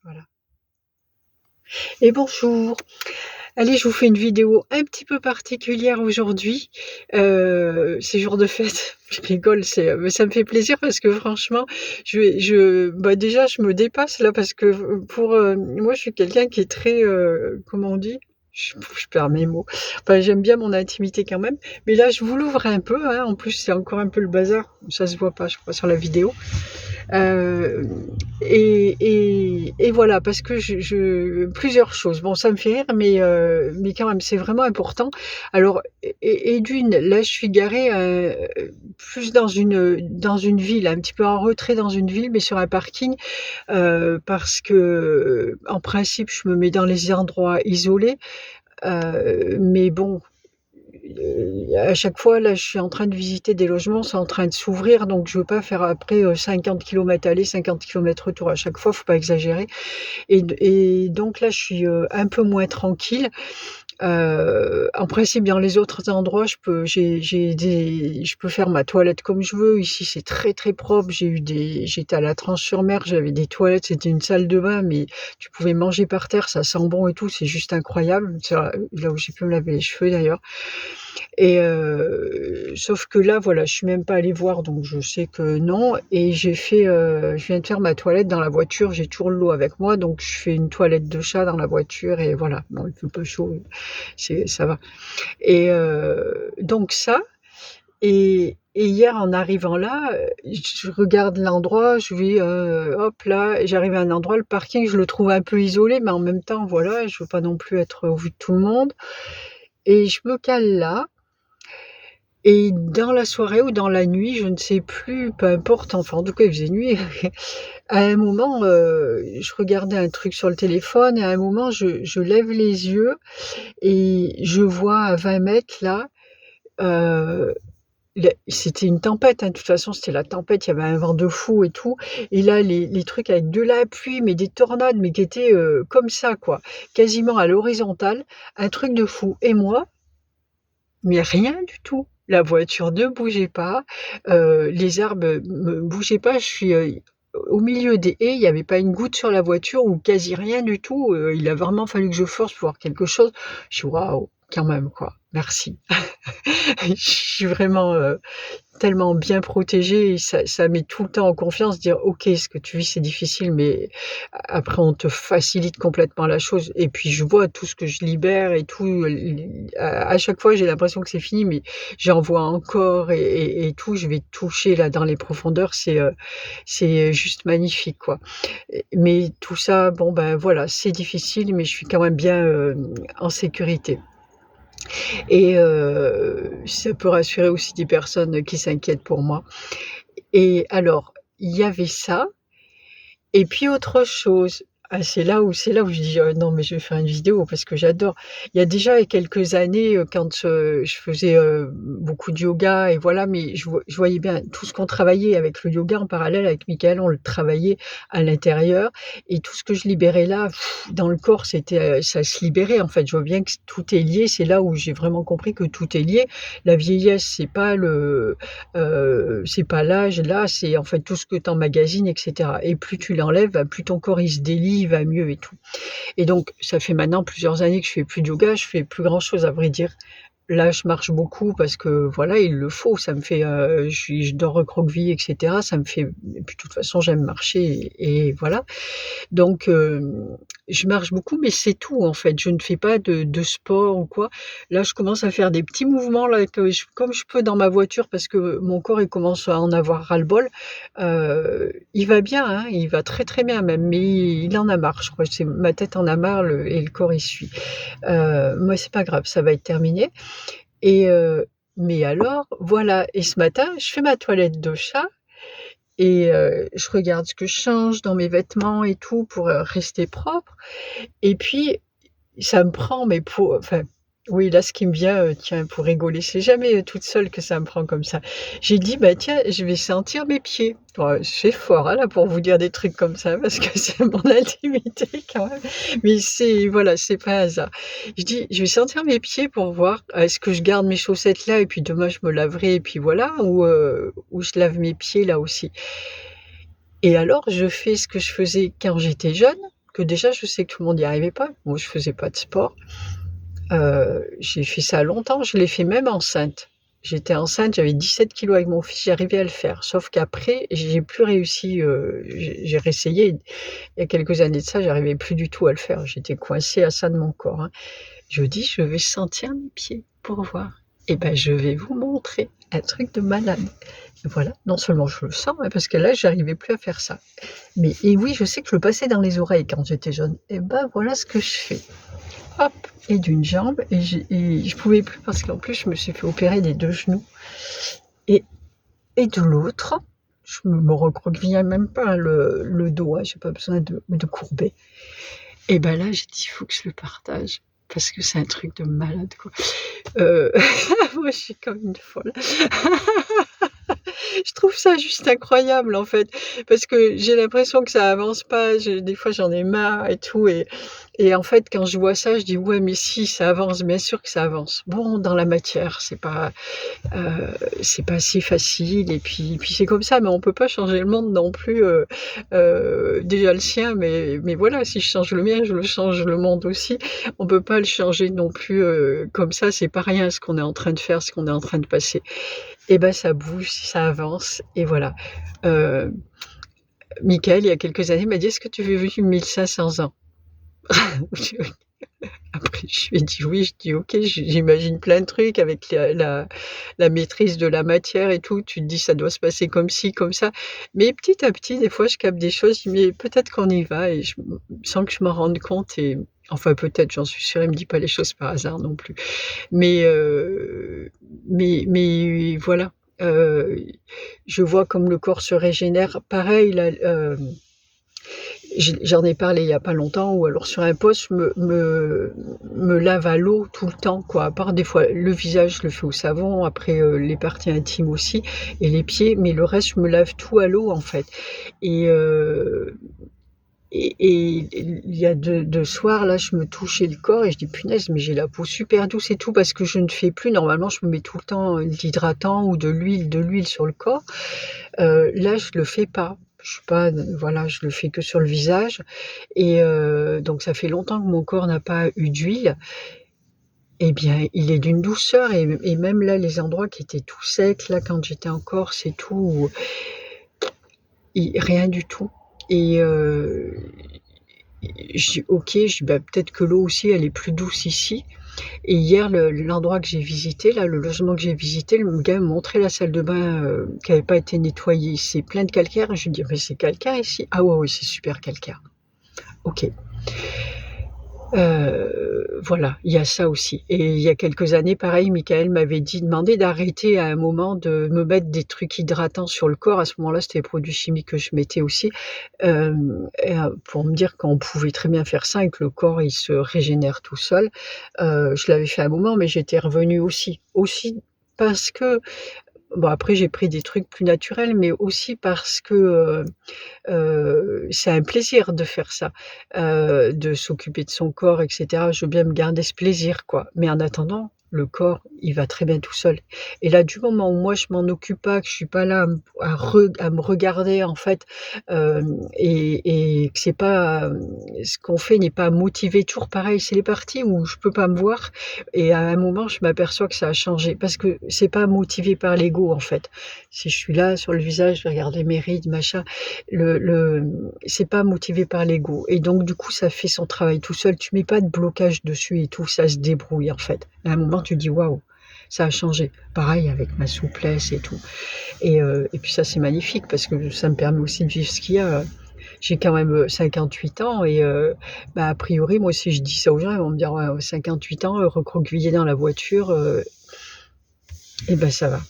Voilà. Et bonjour. Allez, je vous fais une vidéo un petit peu particulière aujourd'hui. C'est jour de fête. Je rigole, mais ça me fait plaisir parce que franchement, déjà, je me dépasse là parce que moi, je suis quelqu'un qui est très, comment on dit? Je perds mes mots. Enfin, j'aime bien mon intimité quand même, mais là, je vous l'ouvre un peu, hein. En plus, c'est encore un peu le bazar. Ça se voit pas, je crois, sur la vidéo. Euh, et voilà, parce que plusieurs choses. Bon, ça me fait rire, mais quand même, c'est vraiment important. Alors, et d'une, là, je suis garée plus dans une ville, un petit peu en retrait dans une ville, mais sur un parking, parce que, en principe, je me mets dans les endroits isolés. Mais bon, à chaque fois, là, je suis en train de visiter des logements, c'est en train de s'ouvrir, donc je veux pas faire après 50 km aller, 50 km retour à chaque fois, faut pas exagérer. Et donc là, je suis un peu moins tranquille. En principe, dans les autres endroits, je peux faire ma toilette comme je veux. Ici, c'est très très propre. J'étais à la Tranche-sur-Mer, j'avais des toilettes, c'était une salle de bain, mais tu pouvais manger par terre, ça sent bon et tout, c'est juste incroyable. C'est là où j'ai pu me laver les cheveux d'ailleurs. Et sauf que là, voilà, je suis même pas allée voir, donc je sais que non. Et je viens de faire ma toilette dans la voiture. J'ai toujours l'eau avec moi, donc je fais une toilette de chat dans la voiture et voilà. Bon, il fait pas chaud, ça va. Et donc ça. Et hier, en arrivant là, je regarde l'endroit, je vais, hop là, j'arrive à un endroit, le parking, je le trouve un peu isolé, mais en même temps, voilà, je veux pas non plus être au vu de tout le monde. Et je me cale là. Et dans la soirée ou dans la nuit, je ne sais plus, peu importe, enfin en tout cas il faisait nuit, à un moment, je regardais un truc sur le téléphone et à un moment je lève les yeux et je vois à 20 mètres là, heu, c'était une tempête, hein, de toute façon c'était la tempête, il y avait un vent de fou et tout et là les trucs avec de la pluie, mais des tornades, mais qui étaient, comme ça quoi, quasiment à l'horizontale, un truc de fou et moi, mais rien du tout. La voiture ne bougeait pas, les arbres ne bougeaient pas. Je suis, au milieu des haies, il y avait pas une goutte sur la voiture ou quasi rien du tout, il a vraiment fallu que je force pour voir quelque chose. Je suis: «Waouh, quand même quoi, merci». Je suis vraiment, tellement bien protégée et ça met tout le temps en confiance, dire: «OK, ce que tu vis, c'est difficile, mais après on te facilite complètement la chose» et puis je vois tout ce que je libère et tout, à chaque fois, j'ai l'impression que c'est fini, mais j'en vois encore et tout. Je vais toucher là dans les profondeurs, c'est juste magnifique, quoi. Mais tout ça, bon, ben, voilà, c'est difficile, mais je suis quand même bien, en sécurité. Et ça peut rassurer aussi des personnes qui s'inquiètent pour moi. Et alors, il y avait ça et puis autre chose, c'est là où je dis: Non mais je vais faire une vidéo parce que j'adore». Il y a déjà quelques années, quand, je faisais, beaucoup de yoga et voilà, mais je voyais bien tout ce qu'on travaillait avec le yoga en parallèle avec Michael, on le travaillait à l'intérieur et tout ce que je libérais là, dans le corps, ça se libérait en fait. Je vois bien que tout est lié, c'est là où j'ai vraiment compris que tout est lié. La vieillesse, c'est pas l'âge, là, c'est en fait tout ce que tu emmagasines et cetera et plus tu l'enlèves, bah, plus ton corps il se délie, il va mieux et tout et donc ça fait maintenant plusieurs années que je fais plus de yoga, je fais plus grand chose à vrai dire. Là, je marche beaucoup parce que voilà, il le faut, ça me fait, je dors recroquevillée et cetera, ça me fait et puis de toute façon j'aime marcher et voilà. Donc je marche beaucoup, mais c'est tout en fait. Je ne fais pas de sport ou quoi. Là, je commence à faire des petits mouvements là comme je peux dans ma voiture parce que mon corps, il commence à en avoir ras-le-bol. Il va bien, hein, il va très, très bien même, mais il en a marre, je crois. C'est ma tête en a marre, le corps il suit. Moi, c'est pas grave, ça va être terminé et mais alors, voilà et ce matin, je fais ma toilette de chat et je regarde ce que je change dans mes vêtements et tout pour, rester propre et puis ça me prend mais pour enfin, oui, là, ce qui me vient, tiens, pour rigoler, c'est jamais, toute seule que ça me prend comme ça. J'ai dit: «Bah, tiens, je vais sentir mes pieds». Ouais, c'est fort, hein, là, pour vous dire des trucs comme ça parce que c'est mon intimité quand même, mais c'est voilà, c'est pas un hasard. Je dis: «Je vais sentir mes pieds pour voir, est-ce que je garde mes chaussettes là et puis demain je me laverai et puis voilà ou je lave mes pieds là aussi?» Et alors je fais ce que je faisais quand j'étais jeune, que déjà je sais que tout le monde n'y arrivait pas. Moi, je faisais pas de sport. J'ai fait ça longtemps, je l'ai fait même enceinte. J'étais enceinte, j'avais 17 kilogrammes avec mon fils, j'arrivais à le faire. Sauf qu'après, j'ai plus réussi, j'ai réessayé. Il y a quelques années de ça, j'arrivais plus du tout à le faire. J'étais coincée à ça de mon corps, hein. Je dis: «Je vais sentir mes pieds pour voir». Et ben, je vais vous montrer un truc de malade. Voilà, non seulement je le sens, hein, parce que là, j'arrivais plus à faire ça. Mais et oui, je sais que je le passais dans les oreilles quand j'étais jeune. Et ben, voilà ce que je fais. Hop, et d'une jambe et je pouvais plus parce qu'en plus je me suis fait opérer des 2 genoux et de l'autre, je me recroquevillais même pas le dos, hein, j'ai pas besoin de courber. Et ben là, j'ai dit: «Il faut que je le partage parce que c'est un truc de malade, quoi». Heu, moi je suis comme une folle. Je trouve ça juste incroyable, en fait, parce que j'ai l'impression que ça avance pas, des fois j'en ai marre et tout et en fait, quand je vois ça, je dis: «Ouais, mais si, ça avance, bien sûr que ça avance». Bon, dans la matière, c'est pas si facile et puis c'est comme ça, mais on peut pas changer le monde non plus, déjà le sien, mais voilà, si je change le mien, je le change le monde aussi. On peut pas le changer non plus, comme ça, c'est pas rien ce qu'on est en train de faire, ce qu'on est en train de passer. Et ben ça bouge, ça avance et voilà. Heu, Michael, il y a quelques années, m'a dit: «Est-ce que tu veux vivre 1 500 ans?» Après je lui ai dit: «Oui», je dis: «OK», j'imagine plein de trucs avec la maîtrise de la matière et tout. Tu te dis: «Ça doit se passer comme ci, comme ça». Mais petit à petit, des fois, je capte des choses, je dis: «Mais peut-être qu'on y va» et sans que je m'en rende compte et enfin peut-être, j'en suis sûre, il me dit pas les choses par hasard non plus. Mais voilà, heu, je vois comme le corps se régénère. Pareil là, j'en ai parlé il y a pas longtemps ou alors sur un post, je me lave à l'eau tout le temps, quoi. À part des fois le visage, je le fais au savon, après, les parties intimes aussi et les pieds, mais le reste, je me lave tout à l'eau, en fait et heu et il y a 2 soirs là, je me touchais le corps et je dis: «Punaise, mais j'ai la peau super douce et tout» parce que je ne fais plus normalement, je me mets tout le temps, de l'hydratant ou de l'huile sur le corps. Là, je le fais pas. Je suis pas voilà, je le fais que sur le visage et donc ça fait longtemps que mon corps n'a pas eu d'huile et bien, il est d'une douceur et même là, les endroits qui étaient tout secs, là, quand j'étais en Corse et tout, rien du tout et je dis: «OK», je dis: «Bah, peut-être que l'eau aussi, elle est plus douce ici» et hier, l'endroit que j'ai visité, là, le logement que j'ai visité, le gars me montrait la salle de bain, qui avait pas été nettoyée. C'est plein de calcaire et je lui dis: «Mais c'est calcaire ici?» «Ah ouais, ouais, c'est super calcaire». OK. Voilà, il y a ça aussi et il y a quelques années, pareil, Michael m'avait demandé d'arrêter à un moment de me mettre des trucs hydratants sur le corps. À ce moment-là, c'était les produits chimiques que je mettais aussi, pour me dire qu'on pouvait très bien faire ça et que le corps, il se régénère tout seul. Je l'avais fait à un moment, mais j'étais revenue aussi. Aussi parce que bon, après j'ai pris des trucs plus naturels, mais aussi parce que, c'est un plaisir de faire ça, de s'occuper de son corps et cetera. Je veux bien me garder ce plaisir, quoi. Mais en attendant, le corps, il va très bien tout seul. Et là, du moment où moi je m'en occupe pas, que je suis pas là à me regarder en fait, et que c'est pas, ce qu'on fait n'est pas motivé. Toujours pareil, c'est les parties où je peux pas me voir et à un moment je m'aperçois que ça a changé parce que c'est pas motivé par l'ego en fait. Si je suis là sur le visage, je vais regarder mes rides, machin, c'est pas motivé par l'ego et donc du coup, ça fait son travail tout seul. Tu mets pas de blocage dessus et tout, ça se débrouille, en fait. À un moment, tu dis: «Waouh, ça a changé». Pareil avec ma souplesse et tout et puis ça, c'est magnifique parce que ça me permet aussi de vivre ce qu'il y a. J'ai quand même, 58 ans et bah, a priori, moi, si je dis ça aux gens, ils vont me dire: «Ouais, 58 ans, recroquevillé dans la voiture, et ben, ça va».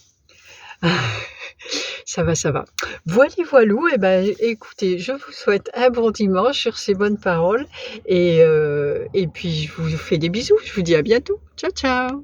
Ça va, ça va. Voili voilou et ben, écoutez, je vous souhaite un bon dimanche sur ces bonnes paroles et puis je vous fais des bisous. Je vous dis à bientôt. Ciao, ciao.